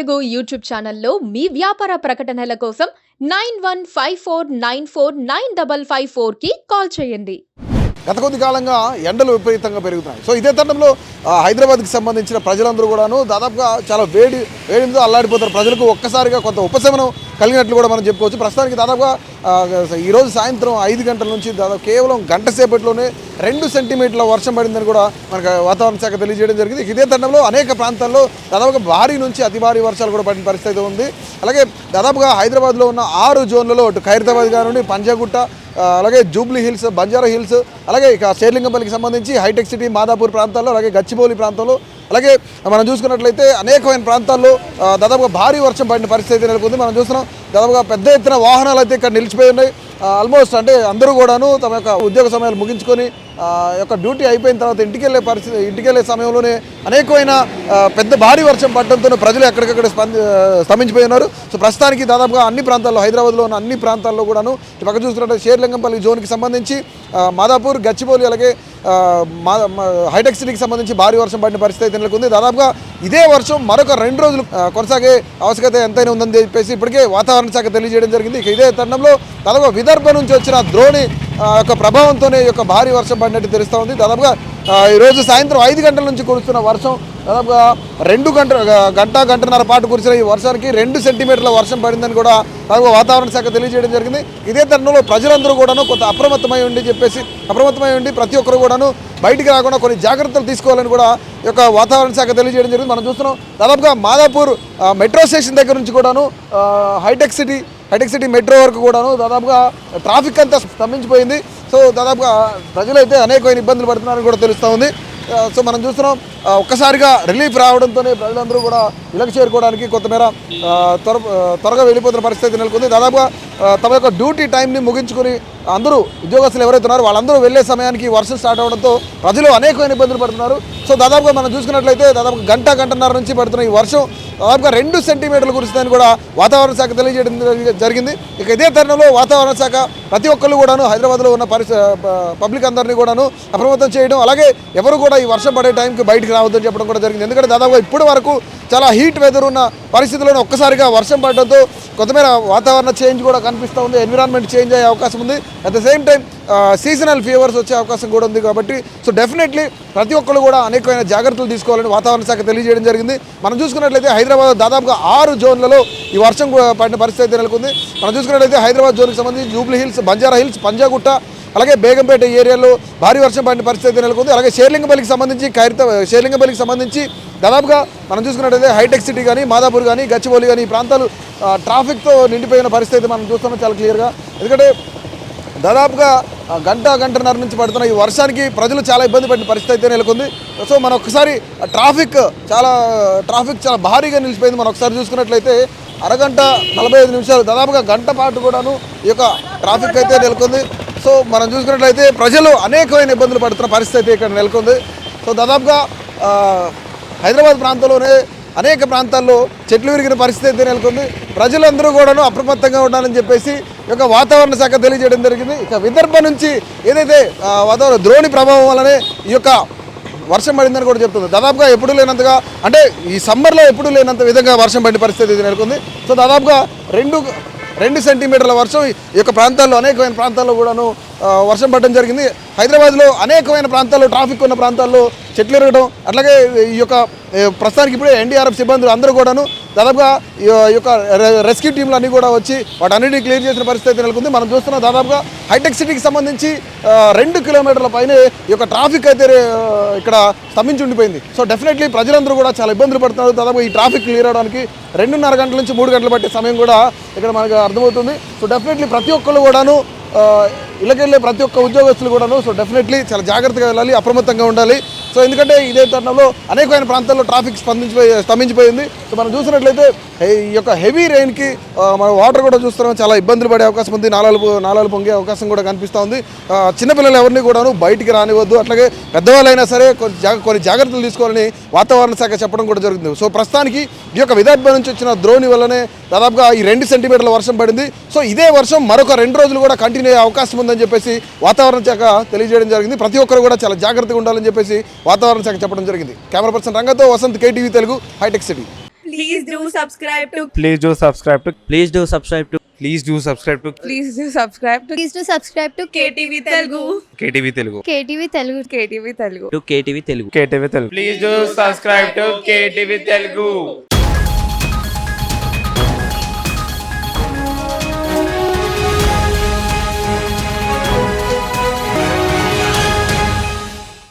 Telugu YouTube ఛానల్లో మీ వ్యాపార ప్రకటనల కోసం 9154949554కి కాల్ చేయండి. గత కొద్ది కాలంగా ఎండలు విపరీతంగా పెరుగుతున్నాయి. సో ఇదే తరుణంలో హైదరాబాద్కి సంబంధించిన ప్రజలందరూ కూడాను దాదాపుగా చాలా వేడితో అల్లాడిపోతారు. ప్రజలకు ఒక్కసారిగా కొంత ఉపశమనం కలిగినట్లు కూడా మనం చెప్పుకోవచ్చు. ప్రస్తుతానికి దాదాపుగా ఈరోజు సాయంత్రం 5 గంటల నుంచి దాదాపు కేవలం గంట సేపట్లోనే 2 సెంటీమీటర్ల వర్షం పడిందని కూడా మనకు వాతావరణ శాఖ తెలియజేయడం జరిగింది. ఇదే తరుణంలో అనేక ప్రాంతాల్లో దాదాపుగా భారీ నుంచి అతి భారీ వర్షాలు కూడా పడిన పరిస్థితి ఉంది. అలాగే దాదాపుగా హైదరాబాద్లో ఉన్న 6 జోన్లలో అటు ఖైరతాబాద్ కానివ్వండి, పంజాగుట్ట, అలాగే జూబ్లీ హిల్స్, బంజారా హిల్స్, అలాగే ఇక షేర్లింగంపల్లికి సంబంధించి హైటెక్ సిటీ, మాదాపూర్ ప్రాంతాల్లో, అలాగే గచ్చిబౌలి ప్రాంతంలో, అలాగే మనం చూసుకున్నట్లయితే అనేకమైన ప్రాంతాల్లో దాదాపుగా భారీ వర్షం పడిన పరిస్థితి నెలకొంది. మనం చూస్తున్నాం దాదాపుగా పెద్ద ఎత్తున వాహనాలు అయితే ఇక్కడ నిలిచిపోయి ఉన్నాయి. ఆల్మోస్ట్ అంటే అందరూ కూడాను తమ యొక్క ఉద్యోగ సమయాలు ముగించుకొని యొక్క డ్యూటీ అయిపోయిన తర్వాత ఇంటికి వెళ్ళే సమయంలోనే అనేకమైన పెద్ద భారీ వర్షం పడడంతో ప్రజలు ఎక్కడికక్కడ స్తంభించిపోయి ఉన్నారు. సో ప్రస్తుతానికి దాదాపుగా అన్ని ప్రాంతాల్లో, హైదరాబాద్లో ఉన్న అన్ని ప్రాంతాల్లో కూడాను ఈ పక్క చూసుకున్నట్టు షేర్లింగంపల్లి జోన్కి సంబంధించి మాదాపూర్, గచ్చిబౌలి, అలాగే హైటెక్ సిటీకి సంబంధించి భారీ వర్షం పడిన పరిస్థితి నెలకొంది. దాదాపుగా ఇదే వర్షం మరొక 2 రోజులు కొనసాగే ఆవశ్యకత ఎంతైనా ఉందని చెప్పేసి ఇప్పటికే వాతావరణ శాఖ తెలియజేయడం జరిగింది. ఇక ఇదే తరుణంలో దాదాపుగా విదర్భ నుంచి వచ్చిన ద్రోణి యొక్క ప్రభావంతోనే ఈ యొక్క భారీ వర్షం పడినట్టు తెలుస్తూ ఉంది. దాదాపుగా ఈరోజు సాయంత్రం 5 గంటల నుంచి కురుస్తున్న వర్షం దాదాపుగా గంటన్నర పాటు కురిసిన ఈ వర్షానికి 2 సెంటీమీటర్ల వర్షం పడిందని కూడా వాతావరణ శాఖ తెలియజేయడం జరిగింది. ఇదే తరుణంలో ప్రజలందరూ కూడాను కొంత అప్రమత్తమై ఉండి ప్రతి ఒక్కరు కూడాను బయటికి రాకుండా కొన్ని జాగ్రత్తలు తీసుకోవాలని కూడా ఈ యొక్క వాతావరణ శాఖ తెలియజేయడం జరిగింది. మనం చూస్తున్నాం దాదాపుగా మాదాపూర్ మెట్రో స్టేషన్ దగ్గర నుంచి కూడాను హైటెక్ సిటీ మెట్రో వరకు కూడాను దాదాపుగా ట్రాఫిక్ అంతా స్తంభించిపోయింది. సో దాదాపుగా ప్రజలైతే అనేకమైన ఇబ్బందులు పడుతున్నారని కూడా తెలుస్తూ ఉంది. సో మనం చూస్తున్నాం ఒక్కసారిగా రిలీఫ్ రావడంతోనే ప్రజలందరూ కూడా ఇళ్ళకి చేరుకోవడానికి కొంతమేర త్వరగా వెళ్ళిపోతున్న పరిస్థితి నెలకొంది. దాదాపుగా తమ యొక్క డ్యూటీ టైంని ముగించుకొని అందరూ ఉద్యోగస్తులు ఎవరైతే ఉన్నారో వాళ్ళందరూ వెళ్ళే సమయానికి వర్షం స్టార్ట్ అవడంతో ప్రజలు అనేకమైన ఇబ్బందులు పడుతున్నారు. సో దాదాపుగా మనం చూసుకున్నట్లయితే దాదాపుగా గంటన్నర నుంచి పడుతున్న ఈ వర్షం దాదాపుగా 2 సెంటీమీటర్లు కురుస్తుందని కూడా వాతావరణ శాఖ తెలియజేయడం జరిగింది. ఇక ఇదే తరుణంలో వాతావరణ శాఖ ప్రతి ఒక్కళ్ళు కూడాను హైదరాబాద్లో ఉన్న పబ్లిక్ అందరినీ కూడాను అప్రమత్తం చేయడం, అలాగే ఎవరు కూడా ఈ వర్షం పడే టైంకి బయటికి రావద్దని చెప్పడం కూడా జరిగింది. ఎందుకంటే దాదాపుగా ఇప్పటి వరకు చాలా హీట్ వెదర్ ఉన్న పరిస్థితుల్లోనే ఒక్కసారిగా వర్షం పడడంతో కొంతమేర వాతావరణ చేంజ్ కూడా కనిపిస్తూ ఉంది. ఎన్విరాన్మెంట్ చేంజ్ అయ్యే అవకాశం ఉంది. At the same time seasonal fevers వచ్చే అవకాశం కూడా ఉంది. కాబట్టి సో డెఫినెట్లీ ప్రతి ఒక్కరు కూడా అనేకమైన జాగ్రత్తలు తీసుకోవాలని వాతావరణ శాఖ తెలియజేయడం జరిగింది. మనం చూసుకున్నట్లయితే హైదరాబాద్ దాదాపుగా 6 జోన్లలో ఈ వర్షం పడిన పరిస్థితి నెలకొంది. మనం చూసుకున్నట్లయితే హైదరాబాద్ జోన్కి సంబంధించి Jubilee hills, Banjara hills, Panjagutta, అలాగే బేగంపేట ఏరియాలో భారీ వర్షం పడిన పరిస్థితి నెలకొంది. అలాగే షేర్లింగంపల్లికి సంబంధించి దాదాపుగా మనం చూసుకున్నట్లయితే హైటెక్ సిటీ కానీ, మాదాపూర్ కానీ, గచ్చిబౌలి కానీ ఈ ప్రాంతాలు ట్రాఫిక్తో నిండిపోయిన పరిస్థితి మనం చూస్తున్నాం చాలా క్లియర్గా. ఎందుకంటే దాదాపుగా గంటన్నర నుంచి పడుతున్న ఈ వర్షానికి ప్రజలు చాలా ఇబ్బంది పడిన పరిస్థితి అయితే నెలకొంది. సో మనం ఒకసారి ట్రాఫిక్ చాలా భారీగా నిలిచిపోయింది. మనం ఒకసారి చూసుకున్నట్లయితే అరగంట 45 నిమిషాలు దాదాపుగా గంట పాటు కూడాను ఈ యొక్క ట్రాఫిక్ అయితే నెలకొంది. సో మనం చూసుకున్నట్లయితే ప్రజలు అనేకమైన ఇబ్బందులు పడుతున్న పరిస్థితి ఇక్కడ నెలకొంది. సో దాదాపుగా హైదరాబాద్ ప్రాంతంలోనే అనేక ప్రాంతాల్లో చెట్లు విరిగిన పరిస్థితి అయితే నెలకొంది. ప్రజలందరూ కూడాను అప్రమత్తంగా ఉండాలని చెప్పేసి ఈ యొక్క వాతావరణ శాఖ తెలియజేయడం జరిగింది. ఇక విదర్భ నుంచి ఏదైతే వాతావరణ ద్రోణి ప్రభావం వల్లనే ఈ యొక్క వర్షం పడిందని కూడా చెప్తుంది. దాదాపుగా ఎప్పుడూ లేనంతగా, అంటే ఈ సమ్మర్లో ఎప్పుడూ లేనంత విధంగా వర్షం పడిన పరిస్థితి నెలకొంది. సో దాదాపుగా 2 సెంటీమీటర్ల వర్షం ఈ యొక్క ప్రాంతాల్లో, అనేకమైన ప్రాంతాల్లో కూడాను వర్షం పడడం జరిగింది. హైదరాబాద్లో అనేకమైన ప్రాంతాల్లో, ట్రాఫిక్ ఉన్న ప్రాంతాల్లో చెట్లు ఎరగడం, అట్లాగే ఈ యొక్క ప్రస్తుతానికి ఇప్పుడే ఎన్డీఆర్ఎఫ్ సిబ్బందులు అందరూ కూడాను దాదాపుగా ఈ యొక్క రెస్క్యూ టీంలు అన్నీ కూడా వచ్చి వాటన్నిటిని క్లియర్ చేసిన పరిస్థితి నెలకొంది. మనం చూస్తున్నాం దాదాపుగా హైటెక్ సిటీకి సంబంధించి 2 కిలోమీటర్ల పైనే ఈ యొక్క ట్రాఫిక్ అయితే ఇక్కడ స్తంభించి ఉండిపోయింది. సో డెఫినెట్లీ ప్రజలందరూ కూడా చాలా ఇబ్బందులు పడుతున్నారు. దాదాపు ఈ ట్రాఫిక్ క్లియర్ అవడానికి 2.5 గంటల నుంచి 3 గంటలు పట్టే సమయం కూడా ఇక్కడ మనకు అర్థమవుతుంది. సో డెఫినెట్లీ ప్రతి ఒక్కళ్ళు కూడాను ఇళ్ళకెళ్ళే ప్రతి ఒక్క ఉద్యోగస్తులు కూడాను సో డెఫినెట్లీ చాలా జాగ్రత్తగా వెళ్ళాలి, అప్రమత్తంగా ఉండాలి. సో ఎందుకంటే ఇదే తరుణంలో అనేకమైన ప్రాంతాల్లో ట్రాఫిక్ స్తంభించిపోయింది. సో మనం చూసినట్లయితే ఈ యొక్క హెవీ రెయిన్కి మన వాటర్ కూడా చూస్తున్నాం, చాలా ఇబ్బందులు పడే అవకాశం ఉంది. నాలాలు పొంగే అవకాశం కూడా కనిపిస్తూ ఉంది. చిన్నపిల్లలు ఎవరిని కూడాను బయటికి రానివద్దు, అట్లాగే పెద్దవాళ్ళైనా సరే కొన్ని జాగ్రత్తలు తీసుకోవాలని వాతావరణ శాఖ చెప్పడం కూడా జరుగుతుంది. సో ప్రస్తుతానికి ఈ యొక్క విదర్భ నుంచి వచ్చిన ద్రోణి వల్లనే దాదాపుగా ఈ 2 సెంటీమీటర్ల వర్షం పడింది. సో ఇదే వర్షం మరొక 2 రోజులు కూడా కంటిన్యూ అయ్యే అవకాశం ఉందని చెప్పేసి వాతావరణ శాఖ తెలియజేయడం జరిగింది. ప్రతి ఒక్కరు కూడా చాలా జాగ్రత్తగా ఉండాలని చెప్పేసి వాతావరణ శాఖ చెప్పడం జరిగింది. కెమెరా పర్సన్ రంగతో Vasanth, KTV Telugu, hitech city. Please do subscribe to. Please do subscribe to. Please do subscribe to. Please do subscribe to. Please do subscribe to. Please do subscribe to KTV Telugu. KTV Telugu. KTV Telugu. KTV Telugu. To KTV Telugu. KTV Telugu. Please do subscribe to KTV Telugu.